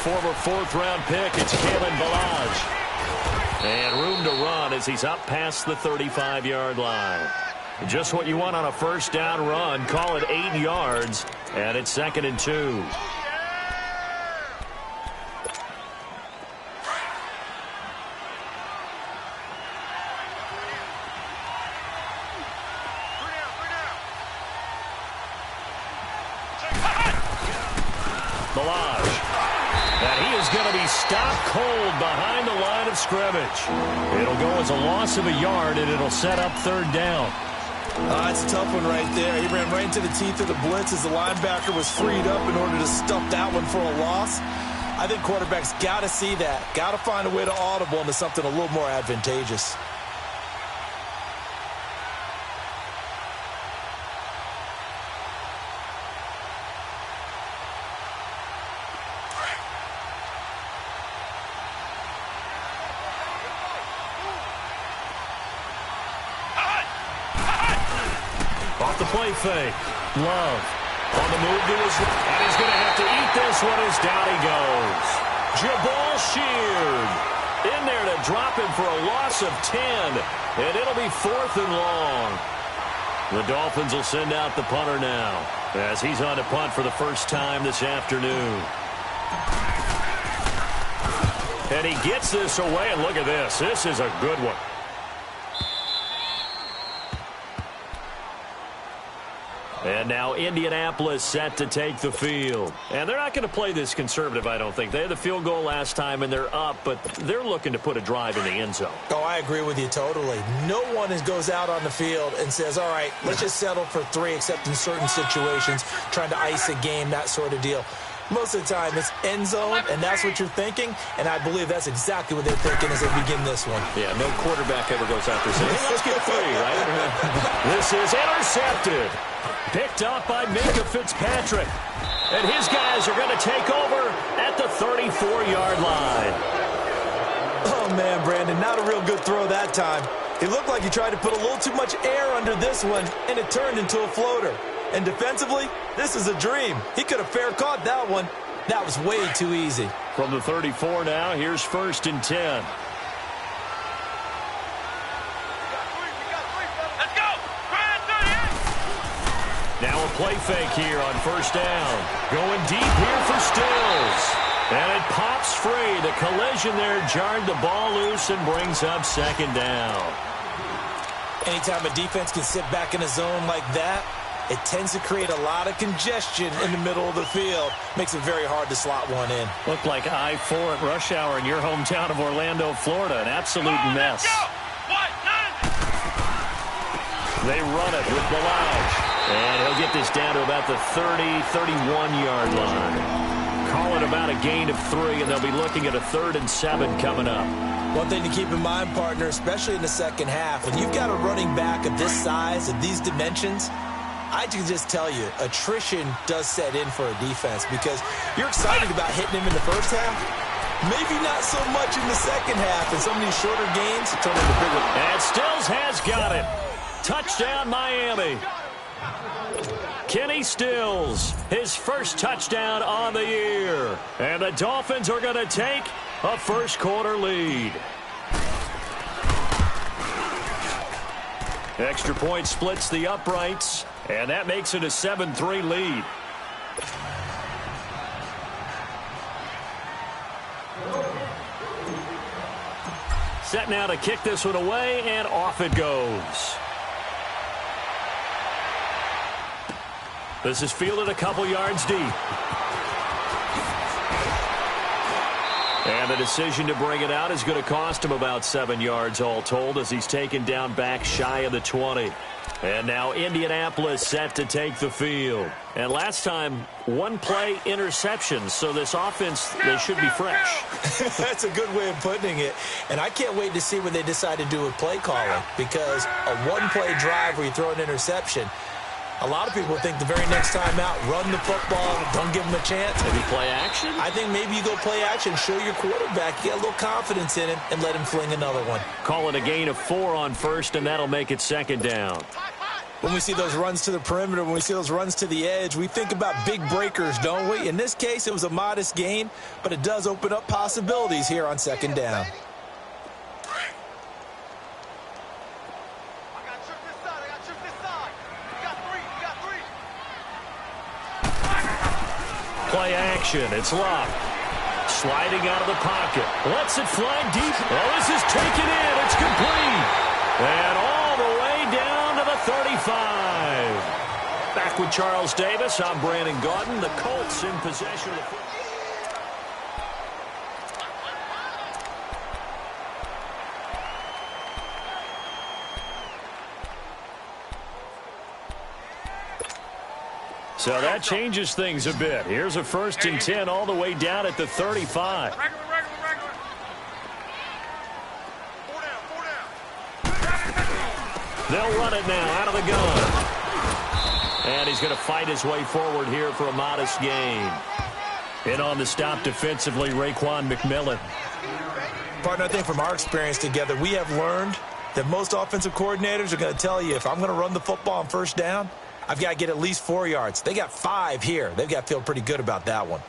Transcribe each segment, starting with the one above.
former fourth-round pick. It's Kalen Ballage. And room to run as he's up past the 35-yard line. Just what you want on a first down run. Call it 8 yards, and it's 2nd and 2. Ballage. And he is going to be stopped cold behind the line of scrimmage. It'll go as a loss of a yard, and it'll set up 3rd down. That's a tough one right there. He ran right into the teeth of the blitz as the linebacker was freed up in order to stuff that one for a loss. I think quarterbacks got to see that. Got to find a way to audible into something a little more advantageous. Off the play fake. Love on the move to his right. And he's going to have to eat this one as down he goes. Jabal Sheard in there to drop him for a loss of 10. And it'll be 4th and long. The Dolphins will send out the punter now as he's on to punt for the first time this afternoon. And he gets this away, and look at this. This is a good one. And now Indianapolis set to take the field. And they're not going to play this conservative, I don't think. They had the field goal last time, and they're up, but they're looking to put a drive in the end zone. Oh, I agree with you totally. No one goes out on the field and says, all right, let's just settle for 3, except in certain situations, trying to ice a game, that sort of deal. Most of the time, it's end zone, and that's what you're thinking, and I believe that's exactly what they're thinking as they begin this one. Yeah, no quarterback ever goes out there saying, hey, let's get 3, right? This is intercepted. Picked up by Minkah Fitzpatrick. And his guys are going to take over at the 34-yard line. Oh, man, Brandon, not a real good throw that time. It looked like he tried to put a little too much air under this one, and it turned into a floater. And defensively, this is a dream. He could have fair caught that one. That was way too easy. From the 34 now, here's 1st and 10. Now a play fake here on 1st down. Going deep here for Stills. And it pops free. The collision there jarred the ball loose and brings up 2nd down. Anytime a defense can sit back in a zone like that, it tends to create a lot of congestion in the middle of the field. Makes it very hard to slot one in. Looked like I-4 at rush hour in your hometown of Orlando, Florida. An absolute mess. They run it with Ballage. And he'll get this down to about the 30, 31-yard line. Call it about a gain of 3, and they'll be looking at a 3rd and 7 coming up. One thing to keep in mind, partner, especially in the second half, when you've got a running back of this size, of these dimensions, I can just tell you, attrition does set in for a defense because you're excited about hitting him in the first half. Maybe not so much in the second half, and some of these shorter gains turn into bigger. And Stills has got it. Touchdown, Miami. Kenny Stills, his first touchdown on the year. And the Dolphins are going to take a first-quarter lead. Extra point splits the uprights, and that makes it a 7-3 lead. Set now to kick this one away, and off it goes. This is fielded a couple yards deep. And the decision to bring it out is going to cost him about 7 yards all told as he's taken down back shy of the 20. And now Indianapolis set to take the field. And last time, 1 play interception. So this offense, they should be fresh. That's a good way of putting it. And I can't wait to see what they decide to do with play calling. Because a 1-play drive where you throw an interception, a lot of people think the very next time out, run the football, don't give him a chance. Maybe play action? I think maybe you go play action, show your quarterback, get a little confidence in him, and let him fling another one. Call it a gain of 4 on 1st, and that'll make it 2nd down. When we see those runs to the perimeter, when we see those runs to the edge, we think about big breakers, don't we? In this case, it was a modest gain, but it does open up possibilities here on second down. Play action. It's Locke. Sliding out of the pocket. Lets it fly deep. Oh, this is taken in. It's complete. And all the way down to the 35. Back with Charles Davis. I'm Brandon Gaudin. The Colts in possession of the football. So that changes things a bit. Here's a 1st and 10 all the way down at the 35. They'll run it now out of the gun. And he's going to fight his way forward here for a modest gain. In on the stop defensively, Raekwon McMillan. Partner, I think from our experience together, we have learned that most offensive coordinators are going to tell you, if I'm going to run the football on 1st down, I've got to get at least 4 yards. They got 5 here. They've got to feel pretty good about that one.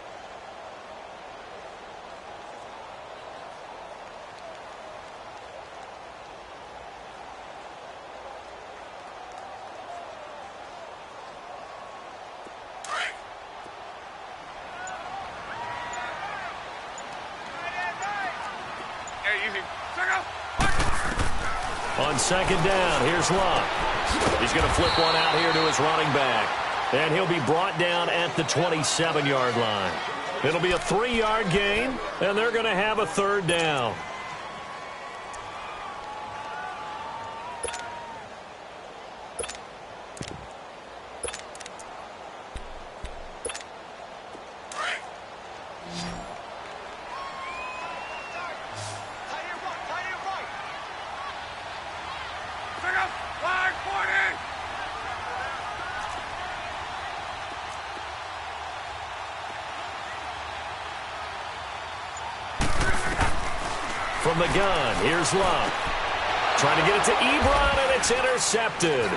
On 2nd down, here's Locke. He's going to flip one out here to his running back. And he'll be brought down at the 27-yard line. It'll be a 3-yard gain, and they're going to have a 3rd down. From the gun, here's Locke. Trying to get it to Ebron, and it's intercepted.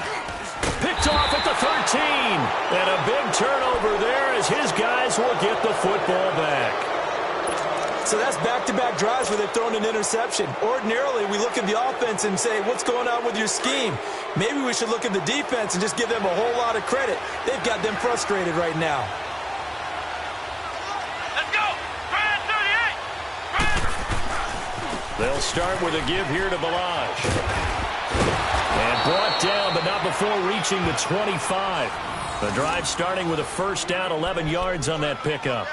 Picked off at the 13. And a big turnover there as his guys will get the football back. So that's back-to-back drives where they've thrown an interception. Ordinarily, we look at the offense and say, what's going on with your scheme? Maybe we should look at the defense and just give them a whole lot of credit. They've got them frustrated right now. They'll start with a give here to Ballage. And brought down, but not before reaching the 25. The drive starting with a 1st down, 11 yards on that pickup.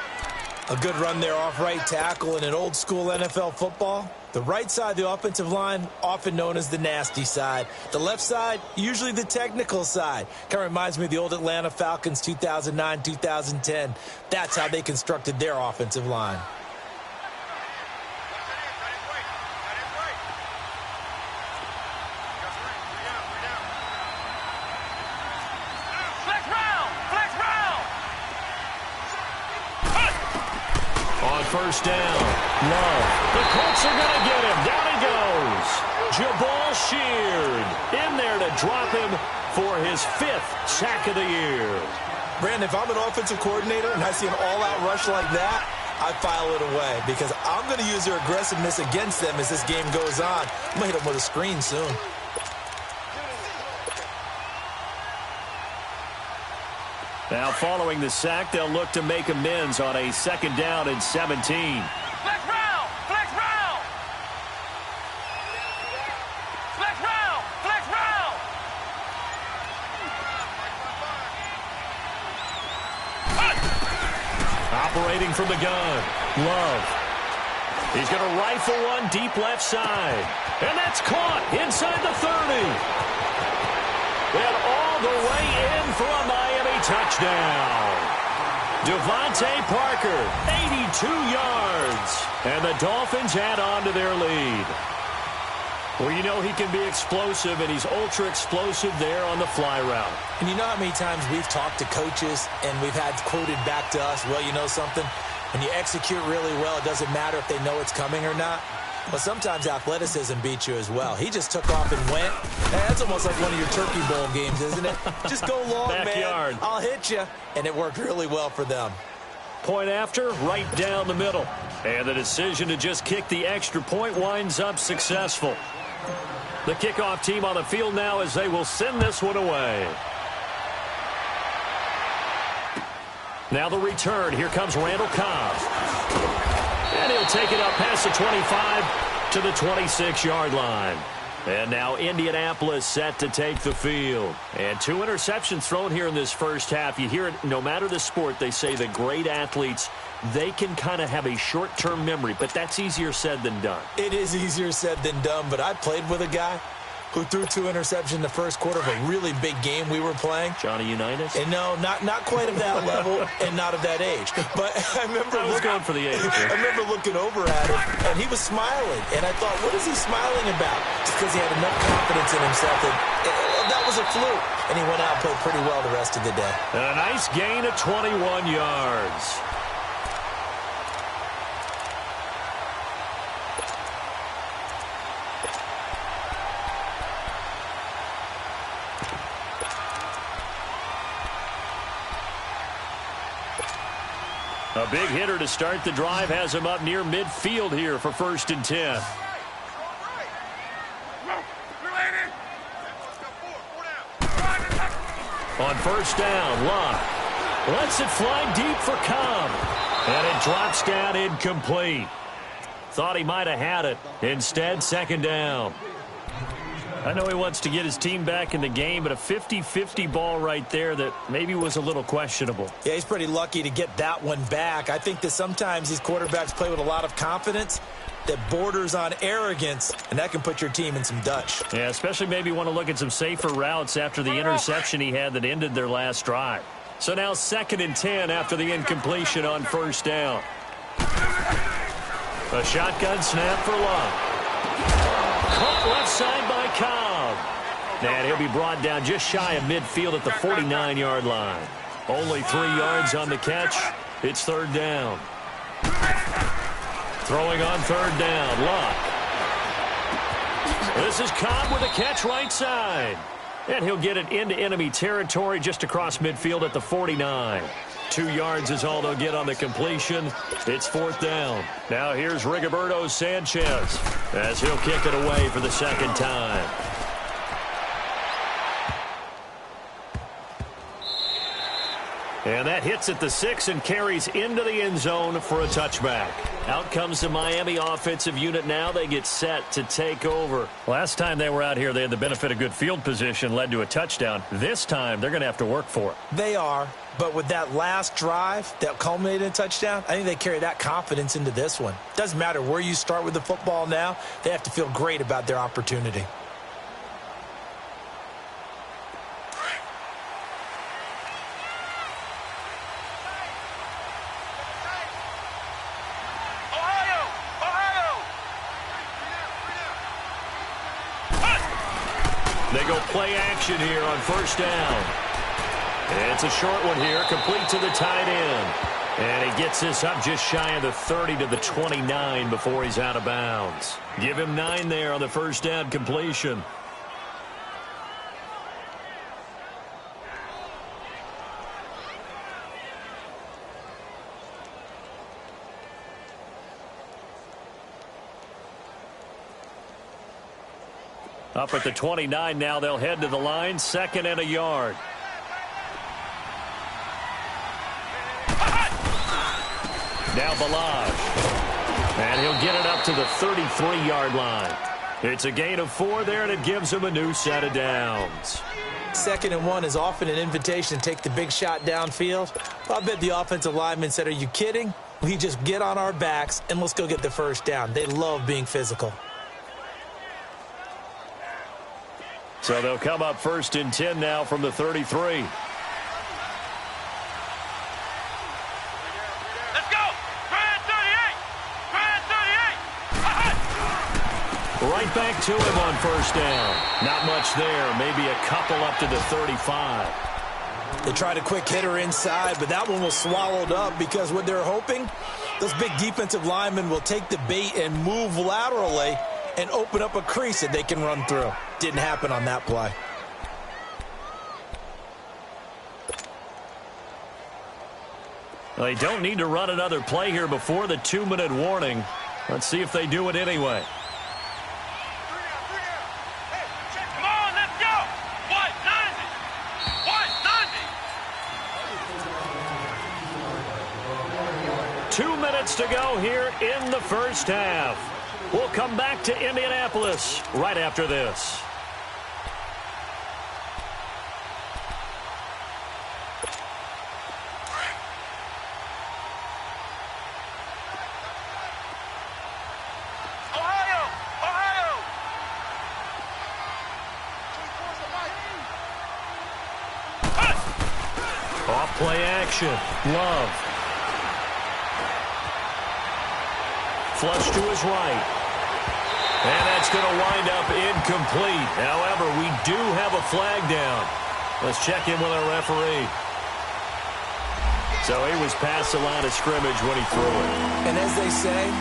A good run there off right tackle in an old-school NFL football. The right side of the offensive line, often known as the nasty side. The left side, usually the technical side. Kind of reminds me of the old Atlanta Falcons 2009-2010. That's how they constructed their offensive line. On 1st down, Love. The Colts are going to get him. Down he goes. Jabaal Sheard in there to drop him for his 5th sack of the year. Brandon, if I'm an offensive coordinator and I see an all-out rush like that, I file it away because I'm going to use their aggressiveness against them as this game goes on. I'm going to hit them with a screen soon. Now, following the sack, they'll look to make amends on a 2nd down and 17. Flex round! Flex round! Flex round! Flex round! Operating from the gun, Love. He's going to rifle one deep left side. And that's caught inside the 30. And all the way in for a Miami touchdown. Devontae Parker, 82 yards. And the Dolphins add on to their lead. Well, you know he can be explosive, and he's ultra-explosive there on the fly route. And you know how many times we've talked to coaches and we've had quoted back to us, well, you know something? When you execute really well, it doesn't matter if they know it's coming or not. Well, sometimes athleticism beats you as well. He just took off and went. Hey, that's almost like one of your Turkey Bowl games, isn't it? Just go long, Backyard. man. I'll hit you. And it worked really well for them. Point after, right down the middle. And the decision to just kick the extra point winds up successful. The kickoff team on the field now as they will send this one away. Now the return. Here comes Randall Cobb. And he'll take it up past the 25 to the 26-yard line. And now Indianapolis set to take the field. And 2 interceptions thrown here in this first half. You hear it, no matter the sport, they say the great athletes, they can kind of have a short-term memory, but that's easier said than done. It is easier said than done, but I played with a guy who threw 2 interceptions in the first quarter of a really big game we were playing. Johnny Unitas? And no, not quite of that level and not of that age. But I remember going for the age. I remember looking over at him, and he was smiling. And I thought, what is he smiling about? Just because he had enough confidence in himself that was a fluke. And he went out and played pretty well the rest of the day. A nice gain of 21 yards. A big hitter to start the drive has him up near midfield here for 1st and 10. On 1st down, Locke lets it fly deep for Cobb. And it drops down incomplete. Thought he might have had it. Instead, 2nd down. I know he wants to get his team back in the game, but a 50-50 ball right there that maybe was a little questionable. Yeah, he's pretty lucky to get that one back. I think that sometimes these quarterbacks play with a lot of confidence that borders on arrogance, and that can put your team in some Dutch. Yeah, especially maybe want to look at some safer routes after the interception he had that ended their last drive. So now 2nd and 10 after the incompletion on 1st down. A shotgun snap for Love. Caught left side by Cobb. And he'll be brought down just shy of midfield at the 49-yard line. Only 3 yards on the catch. It's 3rd down. Throwing on 3rd down, Luck. This is Cobb with a catch right side. And he'll get it into enemy territory just across midfield at the 49. 2 yards is all they'll get on the completion. It's 4th down. Now here's Rigoberto Sanchez as he'll kick it away for the 2nd time. And that hits at the 6 and carries into the end zone for a touchback. Out comes the Miami offensive unit now. They get set to take over. Last time they were out here, they had the benefit of good field position, led to a touchdown. This time, they're going to have to work for it. They are, but with that last drive that culminated in a touchdown, I think they carry that confidence into this one. Doesn't matter where you start with the football now, they have to feel great about their opportunity. They go play action here on 1st down. It's a short one here, complete to the tight end. And he gets this up just shy of the 30 to the 29 before he's out of bounds. Give him 9 there on the 1st down completion. Up at the 29 now, they'll head to the line, 2nd and a yard. Now Balaj. And he'll get it up to the 33-yard line. It's a gain of 4 there, and it gives him a new set of downs. 2nd and 1 is often an invitation to take the big shot downfield. I bet the offensive lineman said, are you kidding? We just get on our backs, and let's go get the 1st down. They love being physical. So they'll come up 1st and 10 now from the 33. Let's go! Grand 38! Grand 38! Right back to him on 1st down. Not much there. Maybe a couple up to the 35. They tried a quick hitter inside, but that one was swallowed up because what they're hoping those big defensive linemen will take the bait and move laterally and open up a crease that they can run through. Didn't happen on that play. They don't need to run another play here before the 2-minute warning. Let's see if they do it anyway. Come on, let's go. 190. 2 minutes to go here in the first half. We'll come back to Indianapolis right after this. Play action. Love. Flush to his right. And that's going to wind up incomplete. However, we do have a flag down. Let's check in with our referee. So he was past the line of scrimmage when he threw it. And as they say,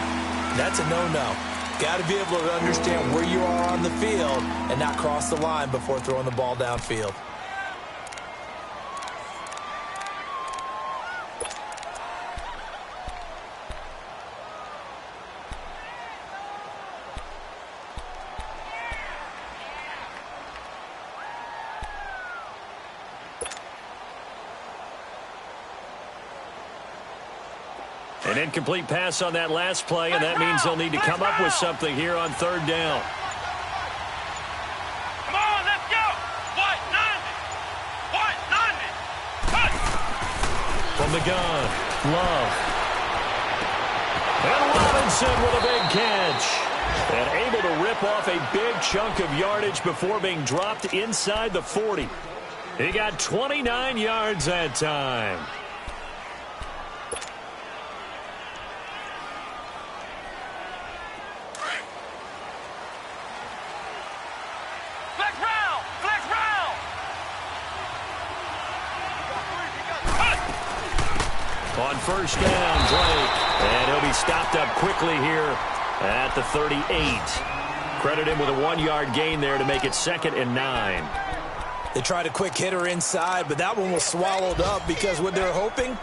that's a no-no. Got to be able to understand where you are on the field and not cross the line before throwing the ball downfield. An incomplete pass on that last play, and that means they'll need to come up with something here on third down. Come on, let's go. 190. From the gun, Love. And Robinson with a big catch. And able to rip off a big chunk of yardage before being dropped inside the 40. He got 29 yards that time. On first down, Drake. And he'll be stopped up quickly here at the 38. Credit him with a 1-yard gain there to make it 2nd and 9. They tried a quick hitter inside, but that one was swallowed up because what they're hoping,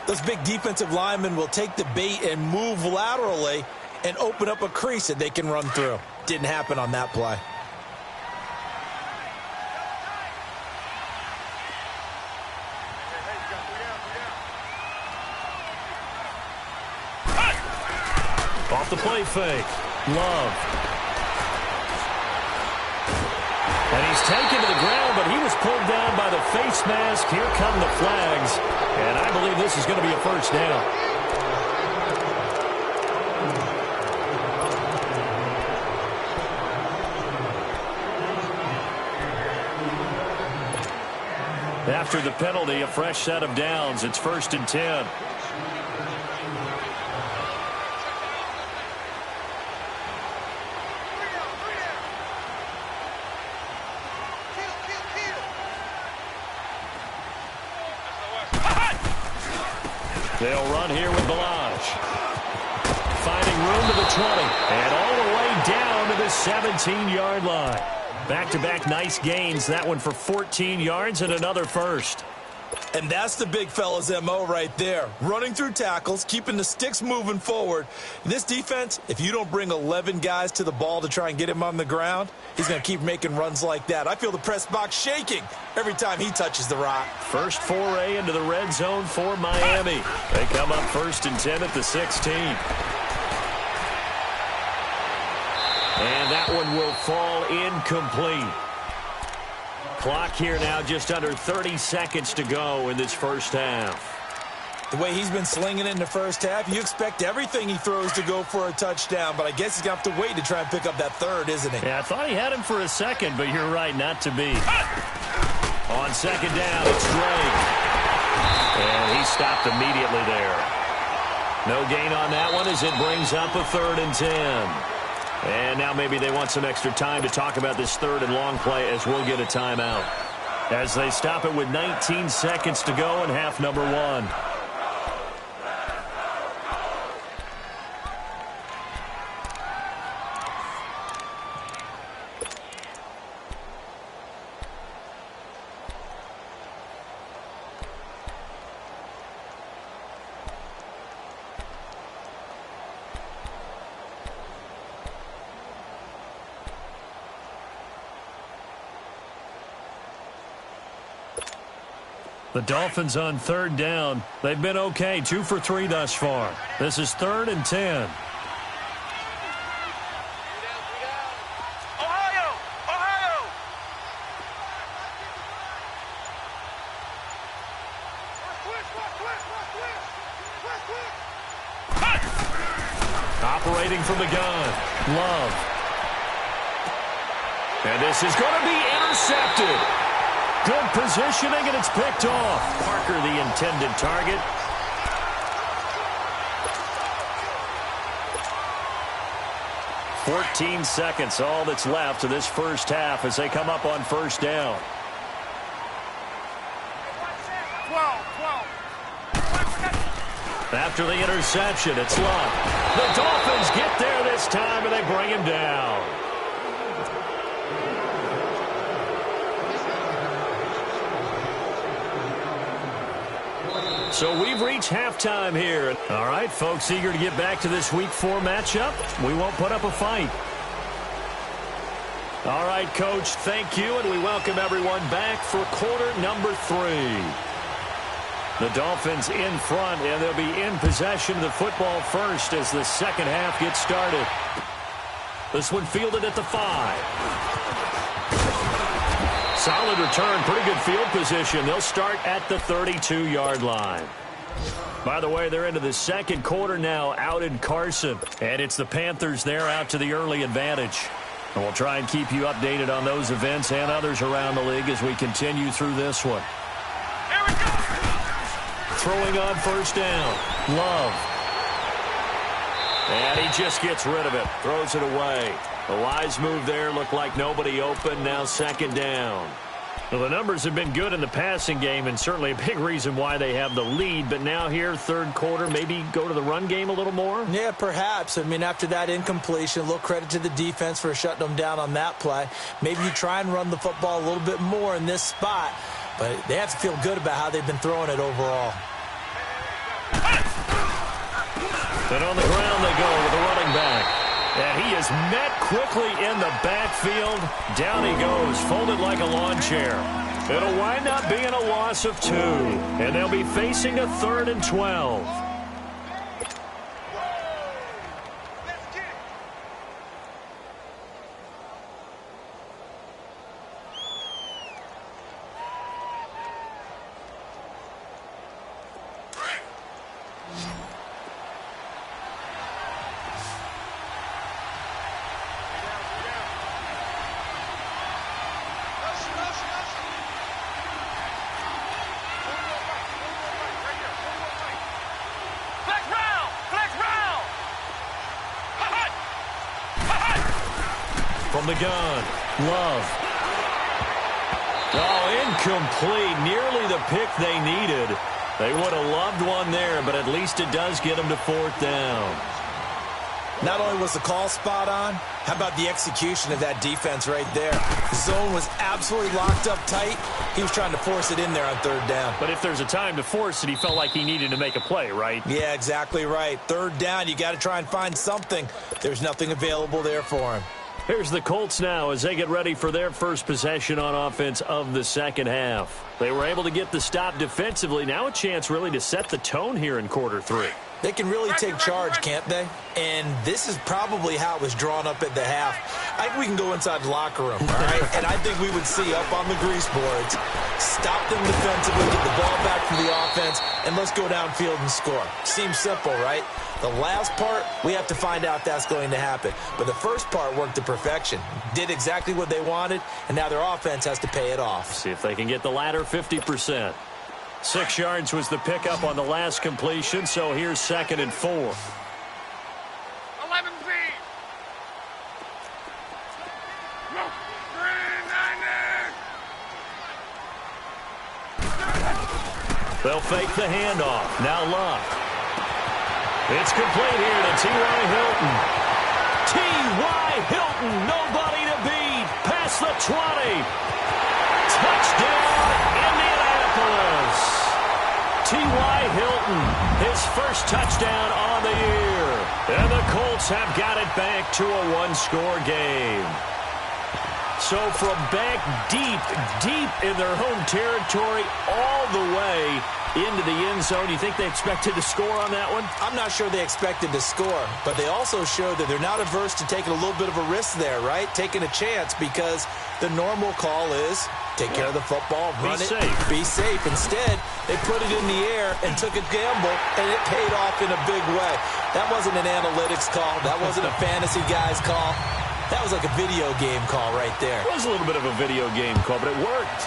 those big defensive linemen will take the bait and move laterally and open up a crease that they can run through. Didn't happen on that play. Off the play fake. Love. And he's taken to the ground, but he was pulled down by the face mask. Here come the flags. And I believe this is going to be a first down. After the penalty, a fresh set of downs. It's 1st and 10. They'll run here with Balaj. Finding room to the 20. And all the way down to the 17-yard line. Back-to-back nice gains. That one for 14 yards and another first. And that's the big fella's MO right there. Running through tackles, keeping the sticks moving forward. This defense, if you don't bring 11 guys to the ball to try and get him on the ground, he's going to keep making runs like that. I feel the press box shaking every time he touches the rock. First foray into the red zone for Miami. They come up 1st and 10 at the 16. And that one will fall incomplete. Clock here now, just under 30 seconds to go in this first half. The way he's been slinging in the first half, you expect everything he throws to go for a touchdown, but I guess he's going to have to wait to try and pick up that third, isn't he? Yeah, I thought he had him for a second, but you're right, not to be. On second down, it's Drake. And he stopped immediately there. No gain on that one as it brings up a 3rd and 10. And now maybe they want some extra time to talk about this 3rd and long play as we'll get a timeout. As they stop it with 19 seconds to go in half number 1. The Dolphins on third down. They've been okay, 2 for 3 thus far. This is 3rd and 10. Ohio! Ohio! Operating from the gun. Love. And this is going to be intercepted. Good positioning, and it's picked off. Parker, the intended target. "14 seconds, all that's left of this first half as they come up on first down. 12. After the interception, it's Luck. The Dolphins get there this time, and they bring him down. So we've reached halftime here. All right, folks, eager to get back to this Week 4 matchup. We won't put up a fight. All right, Coach, thank you, and we welcome everyone back for quarter number 3. The Dolphins in front, and they'll be in possession of the football first as the second half gets started. This one fielded at the 5. Solid return, pretty good field position. They'll start at the 32-yard line. By the way, they're into the second quarter now out in Carson. And it's the Panthers there out to the early advantage. And we'll try and keep you updated on those events and others around the league as we continue through this one. Here we go! Throwing on first down. Love. And he just gets rid of it. Throws it away. A wise move there. Looked like nobody open. Now second down. Well, the numbers have been good in the passing game and certainly a big reason why they have the lead. But now here, third quarter, maybe go to the run game a little more? Yeah, perhaps. I mean, after that incompletion, a little credit to the defense for shutting them down on that play. Maybe you try and run the football a little bit more in this spot. But they have to feel good about how they've been throwing it overall. And on the ground they go with the running back. And he is met quickly in the backfield. Down he goes, folded like a lawn chair. It'll wind up being a loss of 2. And they'll be facing a 3rd and 12. From the gun, Love. Oh, incomplete. Nearly the pick they needed. They would have loved one there, but at least it does get them to 4th down. Not only was the call spot on, how about the execution of that defense right there? The zone was absolutely locked up tight. He was trying to force it in there on 3rd down. But if there's a time to force it, he felt like he needed to make a play, right? Yeah, exactly right. 3rd down, you got to try and find something. There's nothing available there for him. Here's the Colts now as they get ready for their first possession on offense of the second half. They were able to get the stop defensively. Now a chance really to set the tone here in quarter 3. They can really take charge, can't they? And this is probably how it was drawn up at the half. I think we can go inside the locker room, all right? And I think we would see up on the grease boards, stop them defensively, get the ball back from the offense, and let's go downfield and score. Seems simple, right? The last part, we have to find out if that's going to happen. But the first part worked to perfection. Did exactly what they wanted, and now their offense has to pay it off. See if they can get the latter 50%. 6 yards was the pickup on the last completion, so here's 2nd and 4. 11 feet. No. 390. They'll fake the handoff. Now Luck. It's complete here to T.Y. Hilton. T.Y. Hilton, nobody to beat. Past the 20. Touchdown, Indianapolis. T.Y. Hilton, his first touchdown on the year. And the Colts have got it back to a 1-score game. So from back deep in their home territory, all the way into the end zone, you think they expected to score on that one? I'm not sure they expected to score, but they also showed that they're not averse to taking a little bit of a risk there, right? Taking a chance, because the normal call is take care of the football, run it, be safe. Instead, they put it in the air and took a gamble, and it paid off in a big way. That wasn't an analytics call. That wasn't a fantasy guy's call. That was like a video game call right there. It was a little bit of a video game call, but it worked.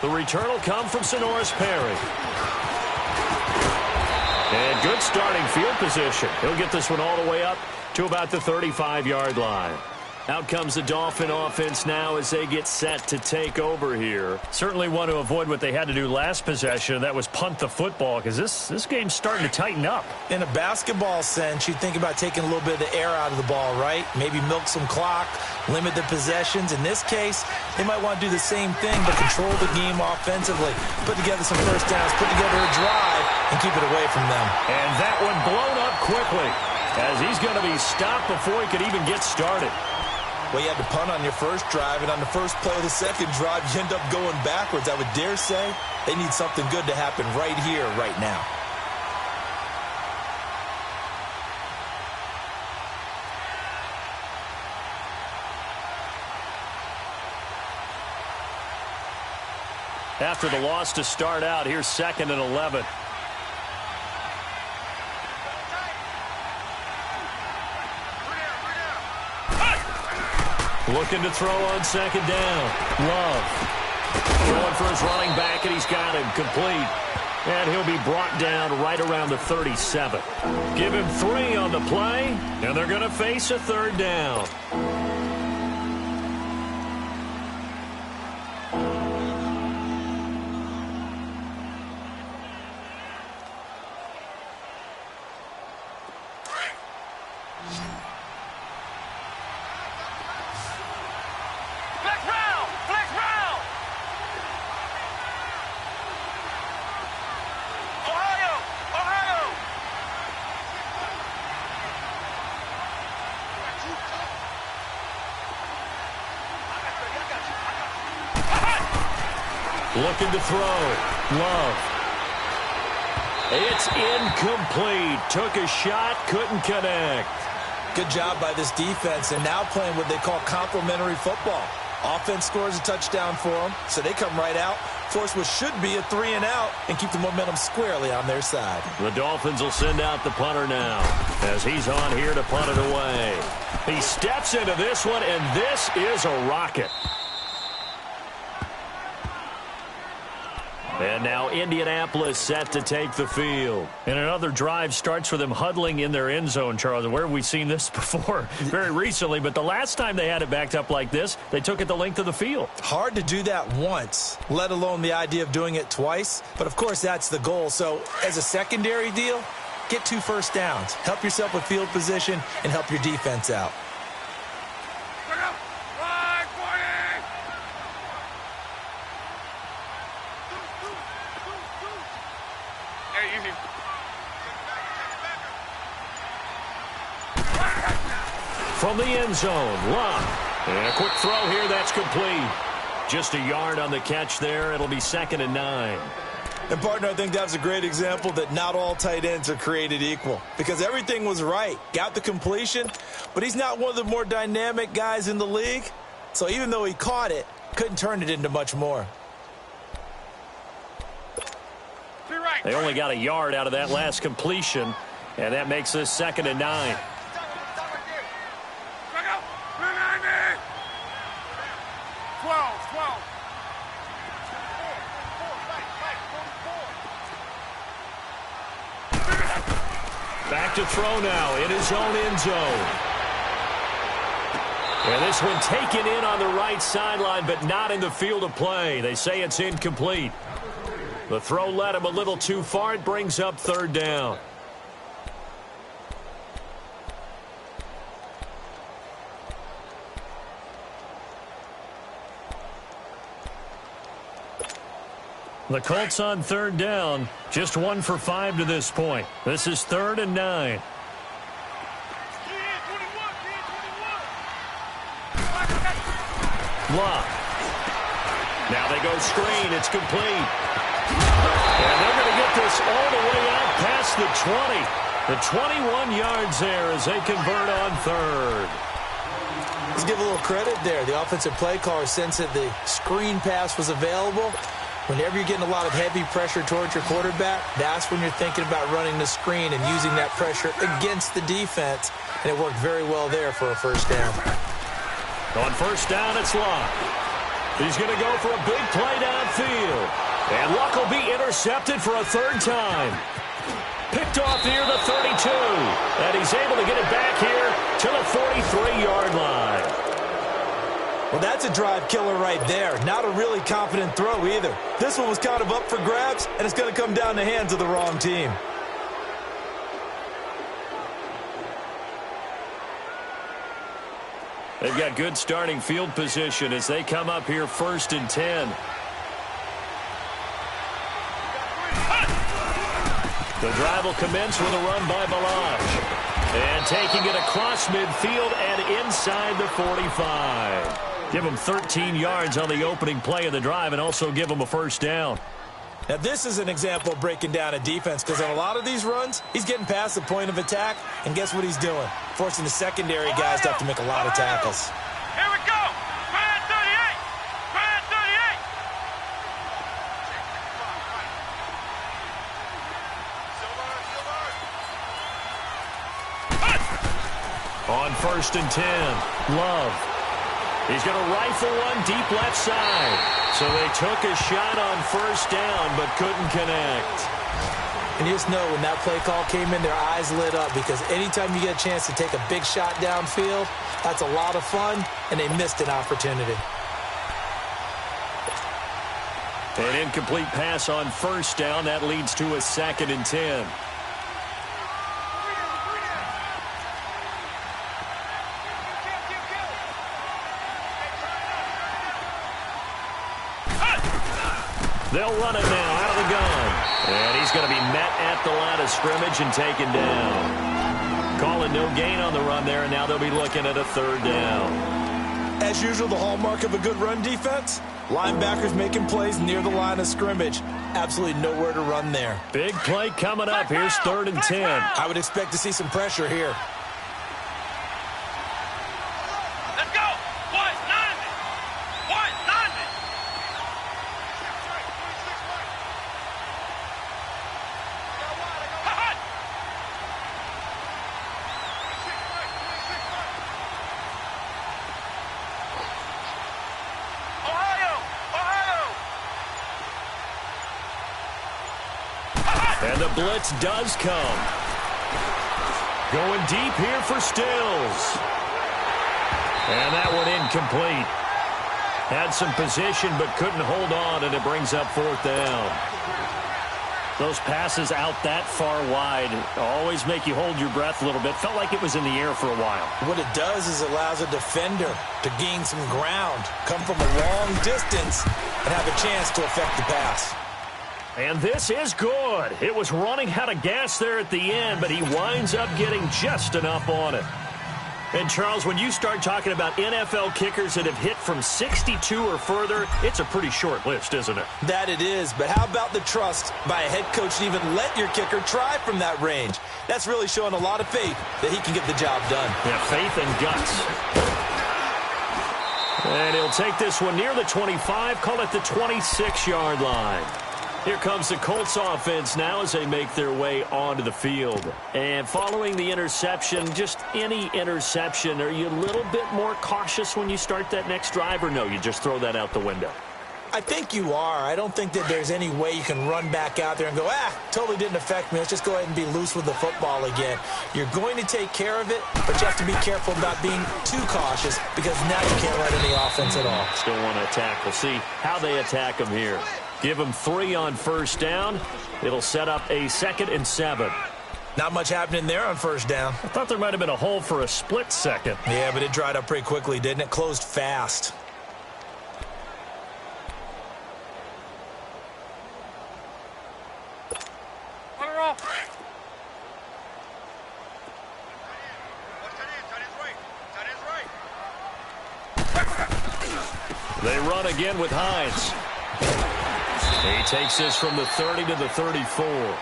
The return will come from Sonoris Perry. And good starting field position. He'll get this one all the way up to about the 35-yard line. Out comes the Dolphin offense now as they get set to take over here. Certainly want to avoid what they had to do last possession. That was punt the football, because this game's starting to tighten up. In a basketball sense, you think about taking a little bit of the air out of the ball, right? Maybe milk some clock, limit the possessions. In this case, they might want to do the same thing, but control the game offensively. Put together some first downs, put together a drive, and keep it away from them. And that one blown up quickly, as he's going to be stopped before he could even get started. Well, you had to punt on your first drive, and on the first play of the second drive, you end up going backwards. I would dare say they need something good to happen right here, right now. After the loss to start out, here's 2nd and 11. Looking to throw on 2nd down. Love. Throwing for his running back, and he's got him complete. And he'll be brought down right around the 37. Give him 3 on the play, and they're going to face a 3rd down. Looking to throw. Love. It's incomplete. Took a shot, couldn't connect. Good job by this defense, and now playing what they call complementary football. Offense scores a touchdown for them, so they come right out, force what should be a 3 and out, and keep the momentum squarely on their side. The Dolphins will send out the punter now, as he's on here to punt it away. He steps into this one, and this is a rocket. And now Indianapolis set to take the field. And another drive starts with them huddling in their end zone, Charles. Where have we seen this before? Very recently, but the last time they had it backed up like this, they took it the length of the field. Hard to do that once, let alone the idea of doing it twice. But, of course, that's the goal. So, as a secondary deal, get 2 first downs. Help yourself with field position and help your defense out. From the end zone, Love. And a quick throw here, that's complete. Just a yard on the catch there. It'll be 2nd and 9. And, partner, I think that's a great example that not all tight ends are created equal, because everything was right. Got the completion, but he's not one of the more dynamic guys in the league. So even though he caught it, couldn't turn it into much more. They only got a yard out of that last completion, and that makes this 2nd and 9. Back to throw now in his own end zone. And this one taken in on the right sideline, but not in the field of play. They say it's incomplete. The throw led him a little too far. It brings up 3rd down. The Colts on 3rd down, just 1 for 5 to this point. This is 3rd and 9. Love. Now they go screen. It's complete. And they're going to get this all the way out past the 20. The 21 yards there as they convert on third. Let's give a little credit there. The offensive play caller sensed that the screen pass was available. Whenever you're getting a lot of heavy pressure towards your quarterback, that's when you're thinking about running the screen and using that pressure against the defense. And it worked very well there for a first down. On first down, it's Luck. He's going to go for a big play downfield. And Luck will be intercepted for a third time. Picked off near the 32. And he's able to get it back here to the 43-yard line. Well, that's a drive killer right there. Not a really confident throw either. This one was kind of up for grabs, and it's going to come down the hands of the wrong team. They've got good starting field position as they come up here 1st and 10. The drive will commence with a run by Balazs. And taking it across midfield and inside the 45. Give them 13 yards on the opening play of the drive and also give them a first down. Now, this is an example of breaking down a defense because on a lot of these runs, he's getting past the point of attack, and guess what he's doing? Forcing the secondary guys to have to make a lot of tackles. Here we go. Grand 38. Grand 38. On 1st and 10, Love. He's going to rifle one deep left side. So they took a shot on first down but couldn't connect. And you just know when that play call came in, their eyes lit up because anytime you get a chance to take a big shot downfield, that's a lot of fun, and they missed an opportunity. An incomplete pass on first down. That leads to a 2nd and 10. They'll run it now out of the gun. And he's going to be met at the line of scrimmage and taken down. Calling no gain on the run there, and now they'll be looking at a 3rd down. As usual, the hallmark of a good run defense, linebackers making plays near the line of scrimmage. Absolutely nowhere to run there. Big play coming up. Here's 3rd and 10. I would expect to see some pressure here. Let's go. What? 90. What? 90. And the blitz does come. Going deep here for Stills. And that one incomplete. Had some position but couldn't hold on, and it brings up 4th down. Those passes out that far wide always make you hold your breath a little bit. Felt like it was in the air for a while. What it does is it allows a defender to gain some ground, come from a long distance, and have a chance to affect the pass. And this is good. It was running out of gas there at the end, but he winds up getting just enough on it. And, Charles, when you start talking about NFL kickers that have hit from 62 or further, it's a pretty short list, isn't it? That it is, but how about the trust by a head coach to even let your kicker try from that range? That's really showing a lot of faith that he can get the job done. Yeah, faith and guts. And he'll take this one near the 25, call it the 26-yard line. Here comes the Colts offense now as they make their way onto the field. And following the interception, just any interception, are you a little bit more cautious when you start that next drive, or no, you just throw that out the window? I think you are. I don't think that there's any way you can run back out there and go, totally didn't affect me. Let's just go ahead and be loose with the football again. You're going to take care of it, but you have to be careful about being too cautious because now you can't run any offense at all. Still want to attack. We'll see how they attack them here. Give them 3 on first down. It'll set up a 2nd and 7. Not much happening there on first down. I thought there might have been a hole for a split second. Yeah, but it dried up pretty quickly, didn't it? Closed fast. They run again with Hines. He takes this from the 30 to the 34.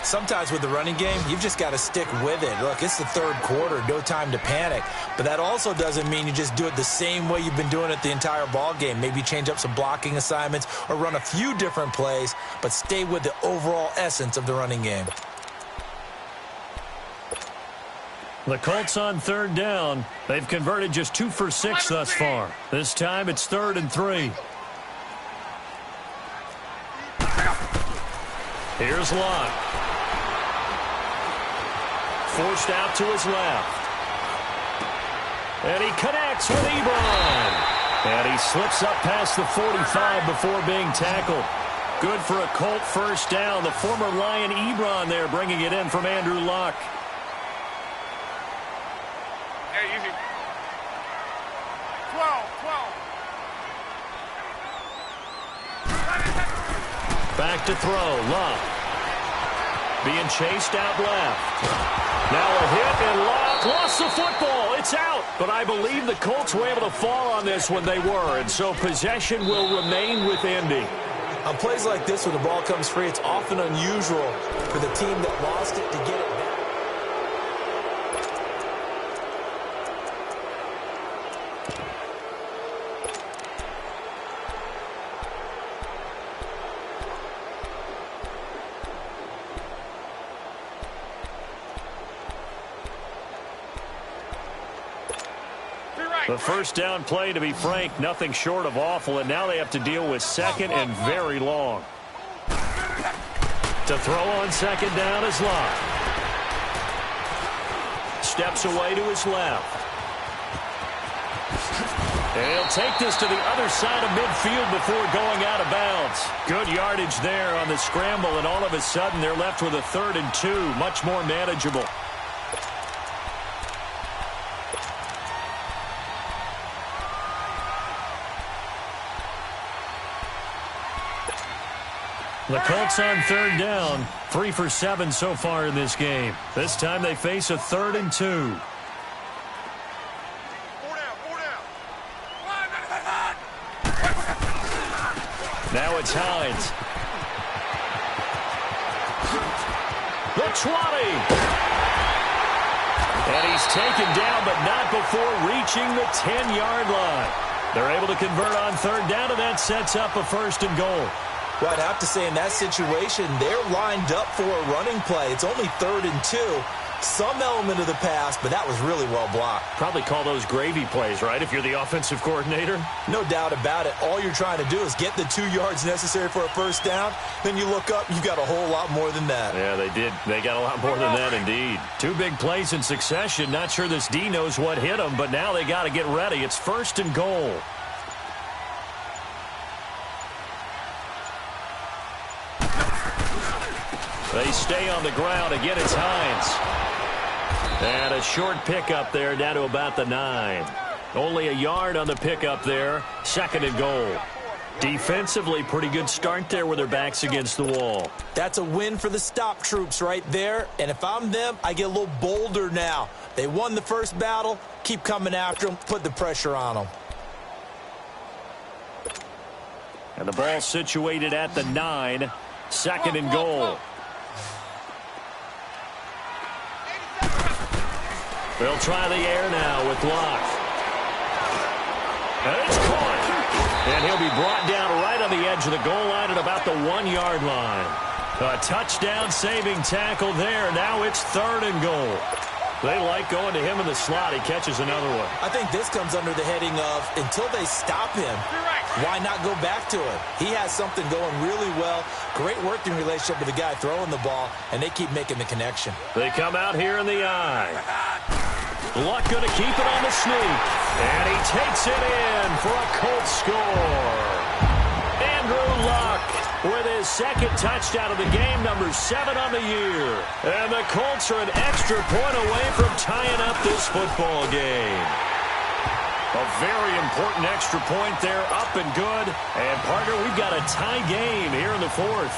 Sometimes with the running game, you've just got to stick with it. Look, it's the third quarter, no time to panic. But that also doesn't mean you just do it the same way you've been doing it the entire ball game. Maybe change up some blocking assignments or run a few different plays, but stay with the overall essence of the running game. The Colts on third down. They've converted just 2 for 6 thus far. This time it's 3rd and 3. Here's Locke. Forced out to his left. And he connects with Ebron. And he slips up past the 45 before being tackled. Good for a Colt first down. The former Lion Ebron there bringing it in from Andrew Luck. Hey, easy. 12. Back to throw. Luck. Being chased out left. Now a hit, and Luck lost the football. It's out. But I believe the Colts were able to fall on this when they were, and so possession will remain with Indy. On plays like this, when the ball comes free, it's often unusual for the team that lost it to get it back. The first down play, to be frank, nothing short of awful, and now they have to deal with second and very long. To throw on second down is Locke. Steps away to his left. And he'll take this to the other side of midfield before going out of bounds. Good yardage there on the scramble, and all of a sudden they're left with a 3rd and 2, much more manageable. The Colts on third down, 3 for 7 so far in this game. This time they face a 3rd and 2. 4 down. Now it's Hines. The 20. And he's taken down, but not before reaching the 10-yard line. They're able to convert on third down, and that sets up a 1st and goal. Well, I'd have to say in that situation, they're lined up for a running play. It's only 3rd and 2. Some element of the pass, but that was really well blocked. Probably call those gravy plays, right, if you're the offensive coordinator? No doubt about it. All you're trying to do is get the 2 yards necessary for a first down. Then you look up, you've got a whole lot more than that. Yeah, they did. They got a lot more than that, indeed. 2 big plays in succession. Not sure this D knows what hit them, but now they got to get ready. It's 1st and goal. They stay on the ground. Again, it's Hines. And a short pickup there down to about the 9. Only a yard on the pickup there. 2nd and goal. Defensively, pretty good start there with their backs against the wall. That's a win for the stop troops right there. And if I'm them, I get a little bolder now. They won the first battle. Keep coming after them. Put the pressure on them. And the ball situated at the 9. 2nd and goal. They'll try the air now with Locke. And it's caught. And he'll be brought down right on the edge of the goal line at about the 1-yard line. A touchdown-saving tackle there. Now it's 3rd and goal. They like going to him in the slot. He catches another one. I think this comes under the heading of until they stop him, why not go back to it? He has something going really well. Great working relationship with the guy throwing the ball, and they keep making the connection. They come out here in the eye. Luck going to keep it on the sneak. And he takes it in for a Colts score. Andrew Luck with his 2nd touchdown of the game, number 7 on the year. And the Colts are an extra point away from tying up this football game. A very important extra point there, up and good. And, partner, we've got a tie game here in the 4th.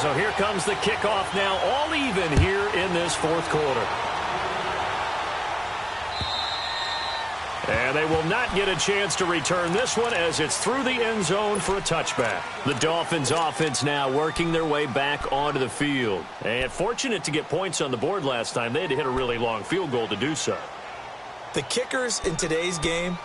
So here comes the kickoff now, all even here in this 4th quarter. And they will not get a chance to return this one as it's through the end zone for a touchback. The Dolphins offense now working their way back onto the field. And fortunate to get points on the board last time. They had to hit a really long field goal to do so. The kickers in today's game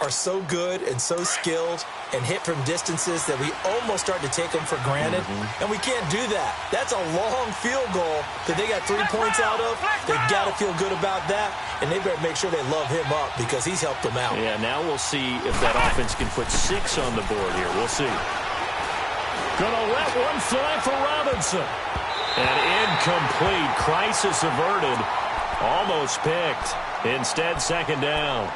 are so good and so skilled and hit from distances that we almost start to take them for granted. And we can't do that. That's a long field goal that they got 3 points out of. They've got to feel good about that, and they better make sure they love him up because he's helped them out. Yeah, now we'll see if that offense can put 6 on the board here. We'll see. Gonna let one fly for Robinson. And incomplete. Crisis averted. Almost picked. Instead, second down.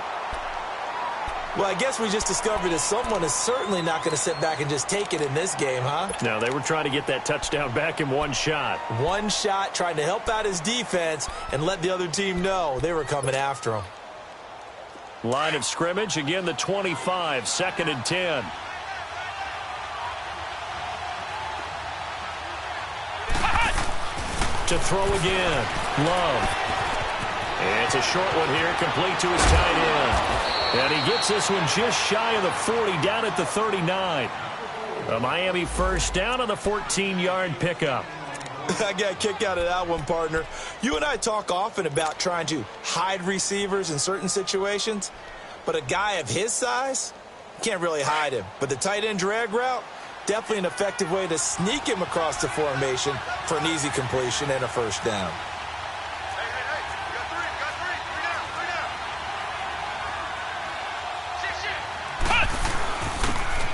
Well, I guess we just discovered that someone is certainly not going to sit back and just take it in this game, huh? No, they were trying to get that touchdown back in one shot. One shot, trying to help out his defense and let the other team know they were coming after him. Line of scrimmage, again the 25, 2nd and 10. To throw again, Love. And it's a short one here, complete to his tight end. And he gets this one just shy of the 40, down at the 39. A Miami first down on the 14-yard pickup. I got a kick out of that one, partner. You and I talk often about trying to hide receivers in certain situations, but a guy of his size, can't really hide him. But the tight end drag route, definitely an effective way to sneak him across the formation for an easy completion and a first down.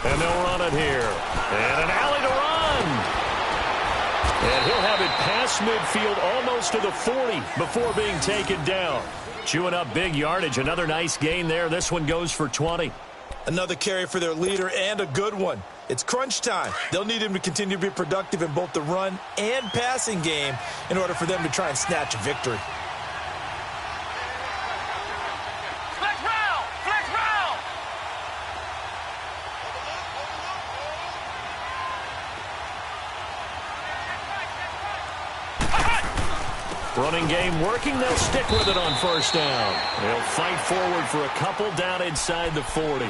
And they'll run it here. And an alley to run. And he'll have it past midfield almost to the 40 before being taken down. Chewing up big yardage. Another nice gain there. This one goes for 20. Another carry for their leader and a good one. It's crunch time. They'll need him to continue to be productive in both the run and passing game in order for them to try and snatch a victory. Running game working. They'll stick with it on first down. They'll fight forward for a couple down inside the 40.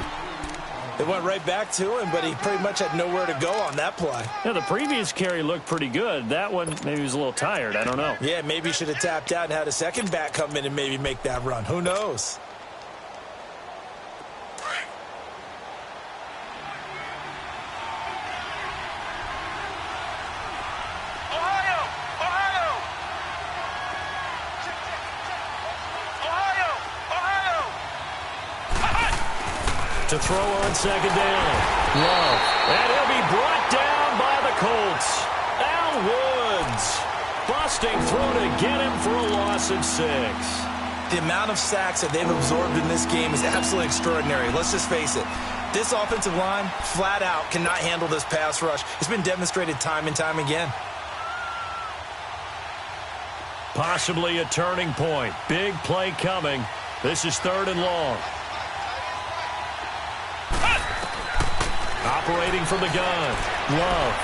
It went right back to him, but he pretty much had nowhere to go on that play. Yeah, the previous carry looked pretty good. That one, maybe he was a little tired. I don't know. Yeah, maybe he should have tapped out and had a second back come in and maybe make that run. Who knows? To throw on second down. Love. And he'll be brought down by the Colts. Al Woods busting through to get him for a loss of 6. The amount of sacks that they've absorbed in this game is absolutely extraordinary. Let's just face it. This offensive line, flat out, cannot handle this pass rush. It's been demonstrated time and time again. Possibly a turning point. Big play coming. This is 3rd and long. Operating from the gun. Love.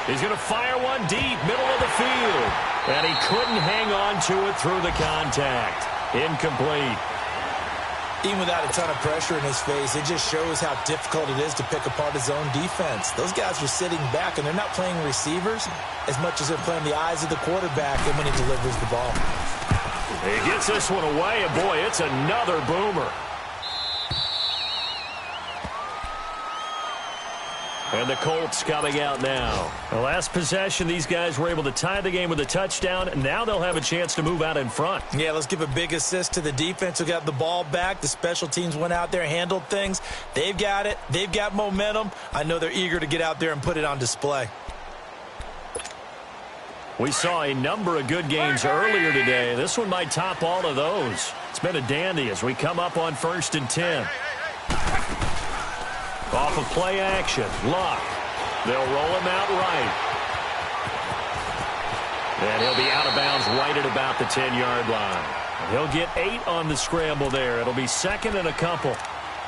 He's going to fire one deep, middle of the field. And he couldn't hang on to it through the contact. Incomplete. Even without a ton of pressure in his face, it just shows how difficult it is to pick apart his own defense. Those guys are sitting back, and they're not playing receivers as much as they're playing the eyes of the quarterback and when he delivers the ball. He gets this one away, and boy, it's another boomer. And the Colts coming out now. The last possession, these guys were able to tie the game with a touchdown. And now they'll have a chance to move out in front. Yeah, let's give a big assist to the defense who got the ball back. The special teams went out there, handled things. They've got it. They've got momentum. I know they're eager to get out there and put it on display. We saw a number of good games earlier today. This one might top all of those. It's been a dandy as we come up on 1st and 10. Off of play action, Luck. They'll roll him out right. And he'll be out of bounds right at about the 10-yard line. He'll get 8 on the scramble there. It'll be 2nd and a couple.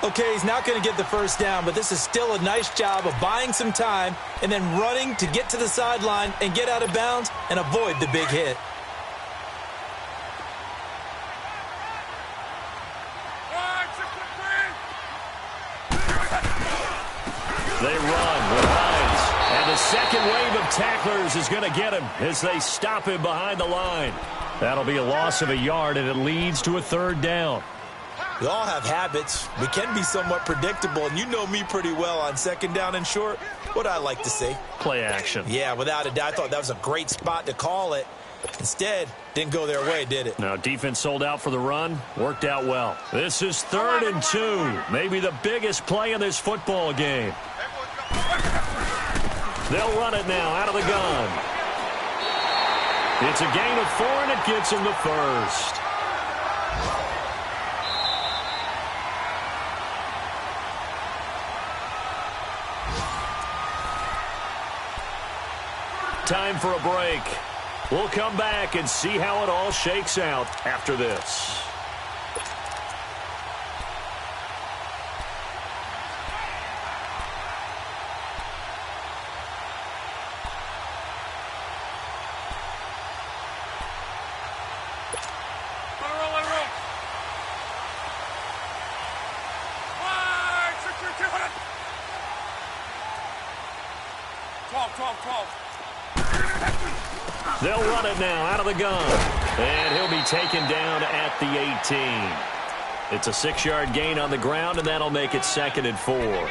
Okay, he's not going to get the first down, but this is still a nice job of buying some time and then running to get to the sideline and get out of bounds and avoid the big hit. They run with Hines. And the second wave of tacklers is going to get him as they stop him behind the line. That'll be a loss of a yard, and it leads to a third down. We all have habits. We can be somewhat predictable, and you know me pretty well on second down and short. What I like to say? Play action. Yeah, without a doubt. I thought that was a great spot to call it. Instead, didn't go their way, did it? Now, defense sold out for the run. Worked out well. This is 3rd and 2. Maybe the biggest play in this football game. They'll run it now out of the gun. It's a gain of 4, and it gets them the first. Time for a break. We'll come back and see how it all shakes out after this. They'll run it now out of the gun. And he'll be taken down at the 18. It's a 6-yard gain on the ground, and that'll make it 2nd and 4.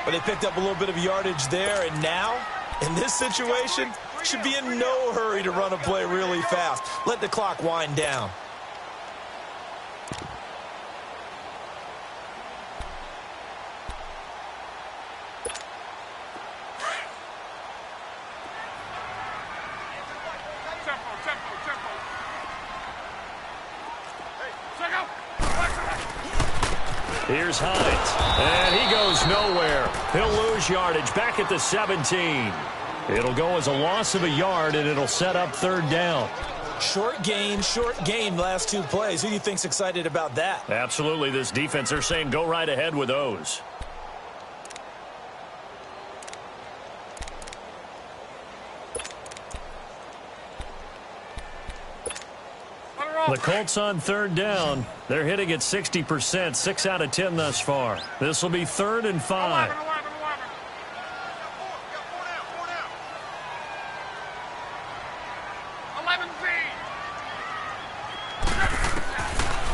But they picked up a little bit of yardage there, and now, in this situation, should be in no hurry to run a play really fast. Let the clock wind down. Here's Hines, and he goes nowhere. He'll lose yardage back at the 17. It'll go as a loss of a yard, and it'll set up 3rd down. Short gain last 2 plays. Who do you think's excited about that? Absolutely, this defense, they're saying go right ahead with those. The Colts on 3rd down. They're hitting at 60%, 6 out of 10 thus far. This will be 3rd and 5.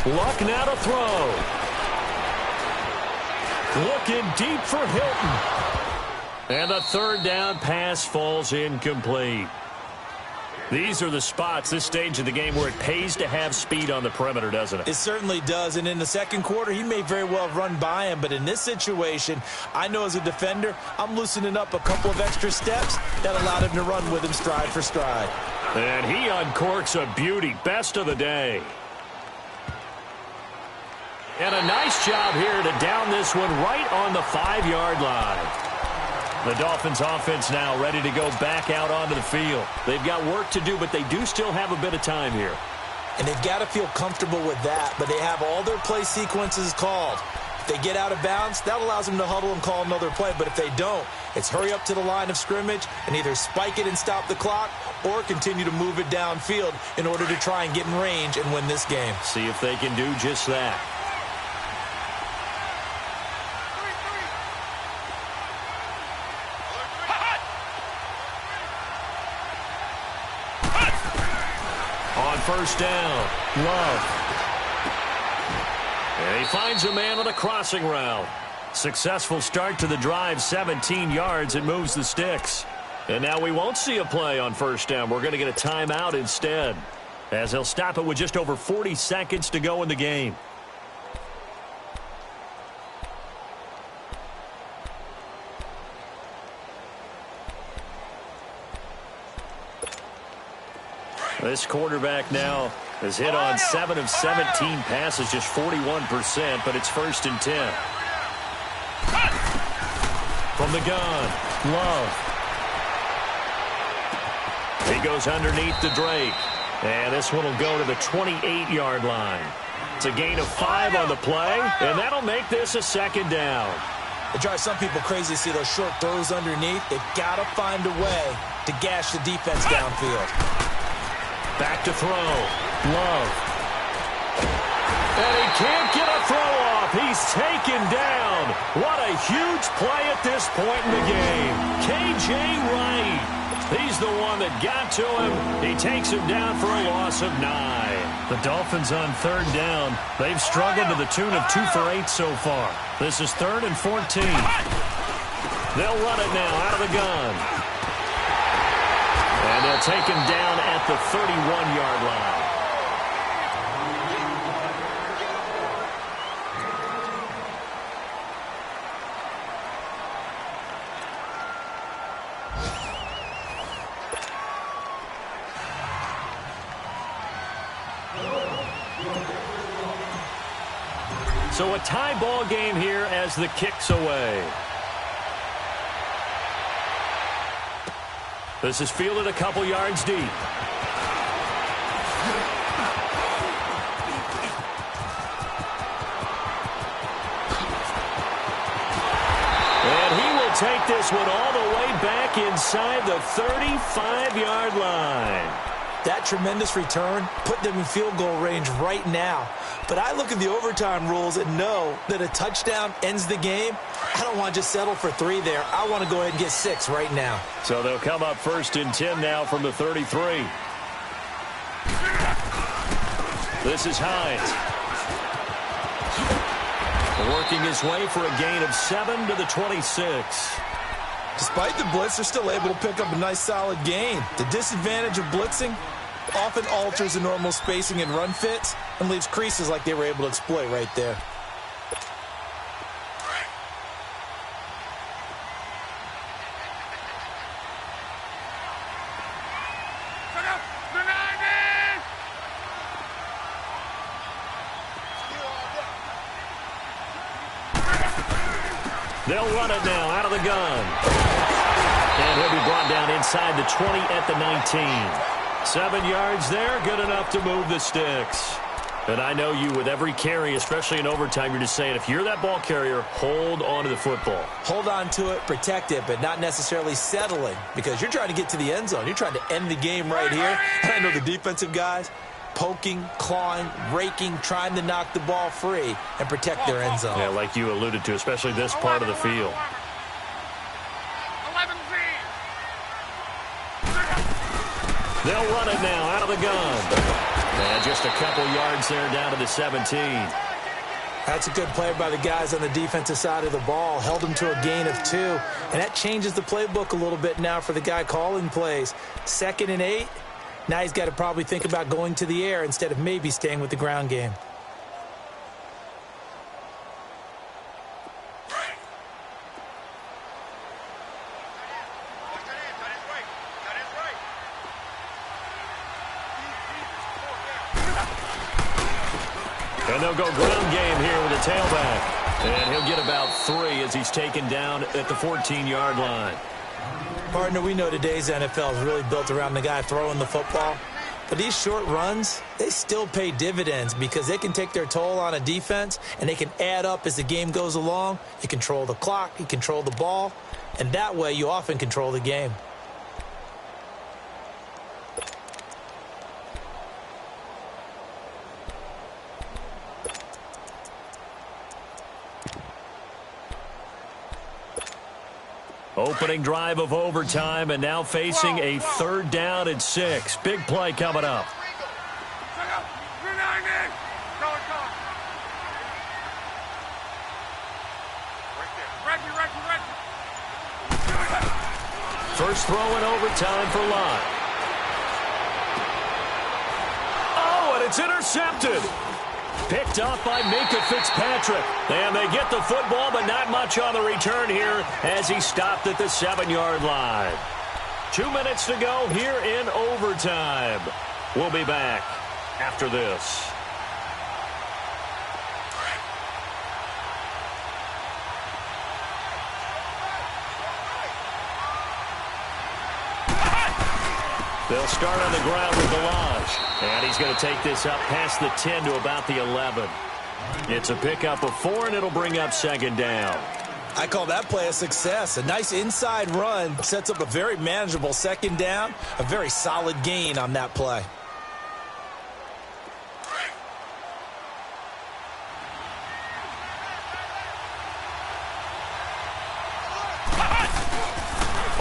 Luck now to throw. Looking deep for Hilton. And the 3rd down pass falls incomplete. These are the spots, this stage of the game, where it pays to have speed on the perimeter, doesn't it? It certainly does, and in the second quarter, he may very well run by him, but in this situation, I know as a defender, I'm loosening up a couple of extra steps that allowed him to run with him stride for stride. And he uncorks a beauty, best of the day. And a nice job here to down this one right on the 5-yard line. The Dolphins offense now ready to go back out onto the field. They've got work to do, but they do still have a bit of time here. And they've got to feel comfortable with that, but they have all their play sequences called. If they get out of bounds, that allows them to huddle and call another play, but if they don't, it's hurry up to the line of scrimmage and either spike it and stop the clock or continue to move it downfield in order to try and get in range and win this game. See if they can do just that. First down, Love. And he finds a man on a crossing route. Successful start to the drive, 17 yards. It moves the sticks. And now we won't see a play on first down. We're going to get a timeout instead, as he'll stop it with just over 40 seconds to go in the game. This quarterback now has hit on 7 of 17 passes, just 41%, but it's 1st and 10. From the gun, Love. He goes underneath to Drake. And this one will go to the 28-yard line. It's a gain of 5 on the play, and that'll make this a 2nd down. It drives some people crazy to see those short throws underneath. They've got to find a way to gash the defense downfield. Back to throw. Love. And he can't get a throw off. He's taken down. What a huge play at this point in the game. K.J. Wright. He's the one that got to him. He takes him down for a loss of 9. The Dolphins on third down. They've struggled to the tune of 2 for 8 so far. This is 3rd and 14. They'll run it now out of the gun. And they'll take him down at the 31-yard line. So a tie ball game here as the kick's away. This is fielded a couple yards deep. And he will take this one all the way back inside the 35-yard line. That tremendous return put them in field goal range right now. But I look at the overtime rules and know that a touchdown ends the game. I don't want to just settle for 3 there. I want to go ahead and get 6 right now. So they'll come up 1st and 10 now from the 33. This is Hines. Working his way for a gain of 7 to the 26. Despite the blitz, they're still able to pick up a nice solid gain. The disadvantage of blitzing often alters the normal spacing and run fits and leaves creases like they were able to exploit right there. They'll run it now out of the gun. And he'll be brought down inside the 20 at the 19. 7 yards there, good enough to move the sticks. And I know you, with every carry, especially in overtime, you're just saying, if you're that ball carrier, hold on to the football. Hold on to it, protect it, but not necessarily settling, because you're trying to get to the end zone. You're trying to end the game right here. And I know the defensive guys poking, clawing, raking, trying to knock the ball free and protect their end zone. Yeah, like you alluded to, especially this part of the field. They'll run it now out of the gun. And just a couple yards there down to the 17. That's a good play by the guys on the defensive side of the ball. Held them to a gain of 2. And that changes the playbook a little bit now for the guy calling plays. 2nd and 8. Now he's got to probably think about going to the air instead of maybe staying with the ground game. And they'll go ground game here with a tailback. And he'll get about 3 as he's taken down at the 14-yard line. Partner, we know today's NFL is really built around the guy throwing the football. But these short runs, they still pay dividends because they can take their toll on a defense and they can add up as the game goes along. You control the clock, you control the ball, and that way you often control the game. Opening drive of overtime, and now facing a 3rd down and 6. Big play coming up. First throw in overtime for Lott. Oh, and it's intercepted. Picked off by Minkah Fitzpatrick. And they get the football, but not much on the return here as he stopped at the 7-yard line. 2 minutes to go here in overtime. We'll be back after this. They'll start on the ground with Delage. And he's going to take this up past the 10 to about the 11. It's a pickup of 4, and it'll bring up 2nd down. I call that play a success. A nice inside run sets up a very manageable 2nd down. A very solid gain on that play.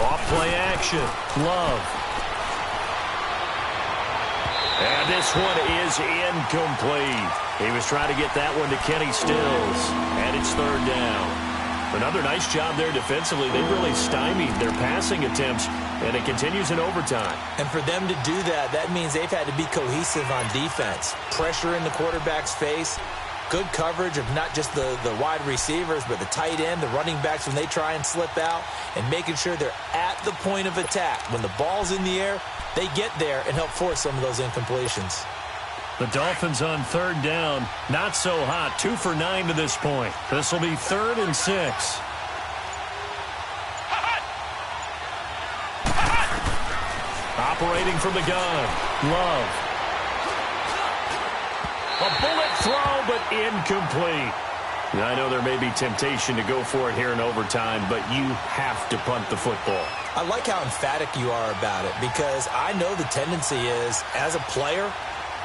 Off play action. Love. And this one is incomplete. He was trying to get that one to Kenny Stills. And it's third down. Another nice job there defensively. They really stymied their passing attempts, and it continues in overtime. And for them to do that, that means they've had to be cohesive on defense. Pressure in the quarterback's face. Good coverage of not just the wide receivers, but the tight end, the running backs when they try and slip out, and making sure they're at the point of attack. When the ball's in the air, they get there and help force some of those incompletions. The Dolphins on third down. Not so hot. 2 for 9 to this point. This will be 3rd and 6. Operating from the gun. Love. A bullet throw, but incomplete. Now, I know there may be temptation to go for it here in overtime, but you have to punt the football. I like how emphatic you are about it, because I know the tendency is, as a player,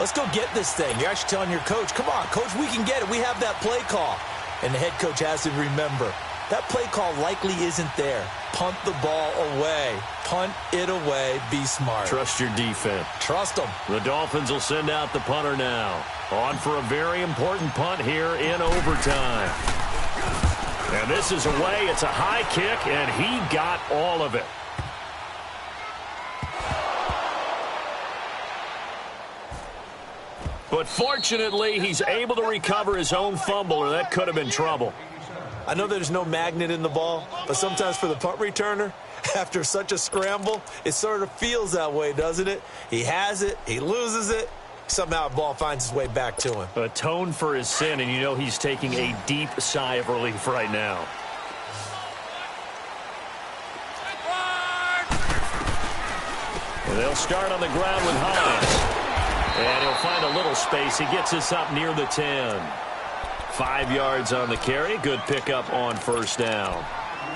let's go get this thing. You're actually telling your coach, come on, coach, we can get it. We have that play call. And the head coach has to remember, that play call likely isn't there. Punt the ball away. Punt it away. Be smart. Trust your defense. Trust them. The Dolphins will send out the punter now. On for a very important punt here in overtime. And this is away. It's a high kick, and he got all of it. But fortunately, he's able to recover his own fumble, or that could have been trouble. I know there's no magnet in the ball, but sometimes for the punt returner, after such a scramble, it sort of feels that way, doesn't it? He has it, he loses it, somehow the ball finds its way back to him. Atone for his sin, and you know he's taking a deep sigh of relief right now. And they'll start on the ground with Hines. And he'll find a little space. He gets us up near the 10. 5 yards on the carry. Good pickup on first down.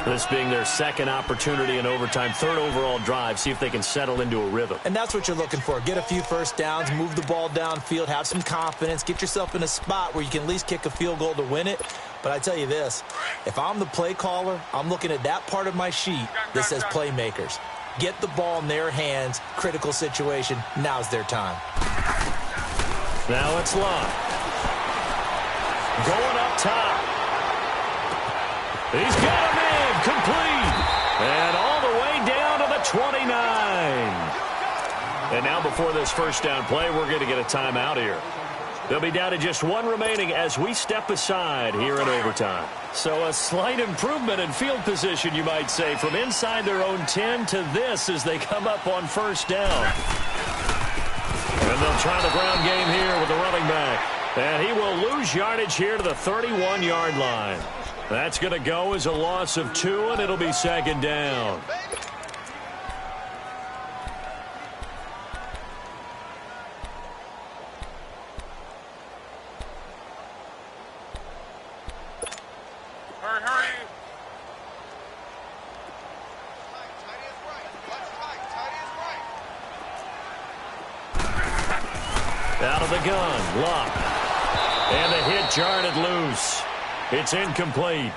This being their second opportunity in overtime, 3rd overall drive. See if they can settle into a rhythm. And that's what you're looking for. Get a few first downs, move the ball downfield, have some confidence, get yourself in a spot where you can at least kick a field goal to win it. But I tell you this, if I'm the play caller, I'm looking at that part of my sheet that says playmakers. Get the ball in their hands, critical situation, now's their time. Now it's Love. Going up top. He's got him in, complete. And all the way down to the 29. And now before this first down play, we're going to get a timeout here. They'll be down to just 1 remaining as we step aside here in overtime. So a slight improvement in field position, you might say, from inside their own 10 to this as they come up on first down. And they'll try the ground game here with the running back. And he will lose yardage here to the 31-yard line. That's going to go as a loss of 2, and it'll be 2nd down. Hurry. Out of the gun, Luck. And the hit jarred it loose. It's incomplete.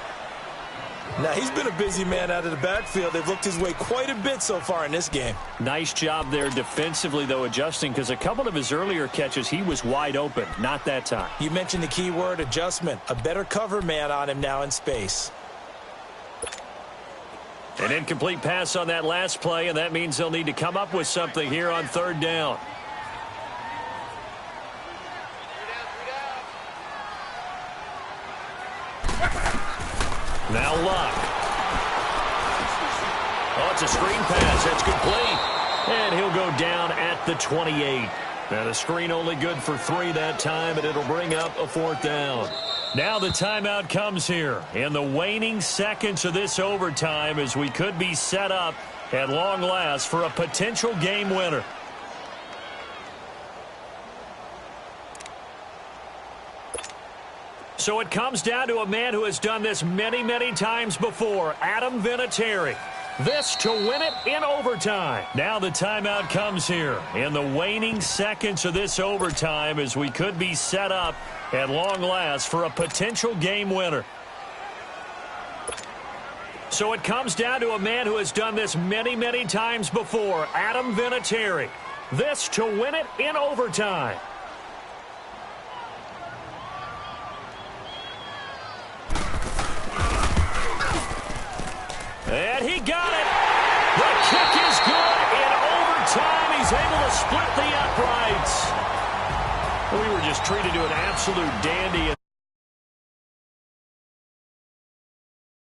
Now, he's been a busy man out of the backfield. They've looked his way quite a bit so far in this game. Nice job there defensively, though, adjusting, because a couple of his earlier catches, he was wide open. Not that time. You mentioned the key word, adjustment. A better cover man on him now in space. An incomplete pass on that last play, and that means they'll need to come up with something here on 3rd down. Now Luck. Oh, it's a screen pass. That's complete. And he'll go down at the 28. And a screen only good for 3 that time, and it'll bring up a 4th down. Now the timeout comes here in the waning seconds of this overtime as we could be set up at long last for a potential game winner. So it comes down to a man who has done this many, many times before, Adam Vinatieri. This to win it in overtime. Now the timeout comes here in the waning seconds of this overtime as we could be set up at long last for a potential game winner. So it comes down to a man who has done this many, many times before, Adam Vinatieri. This to win it in overtime. And he got it. The kick is good. In overtime, he's able to split the uprights. We were just treated to an absolute dandy in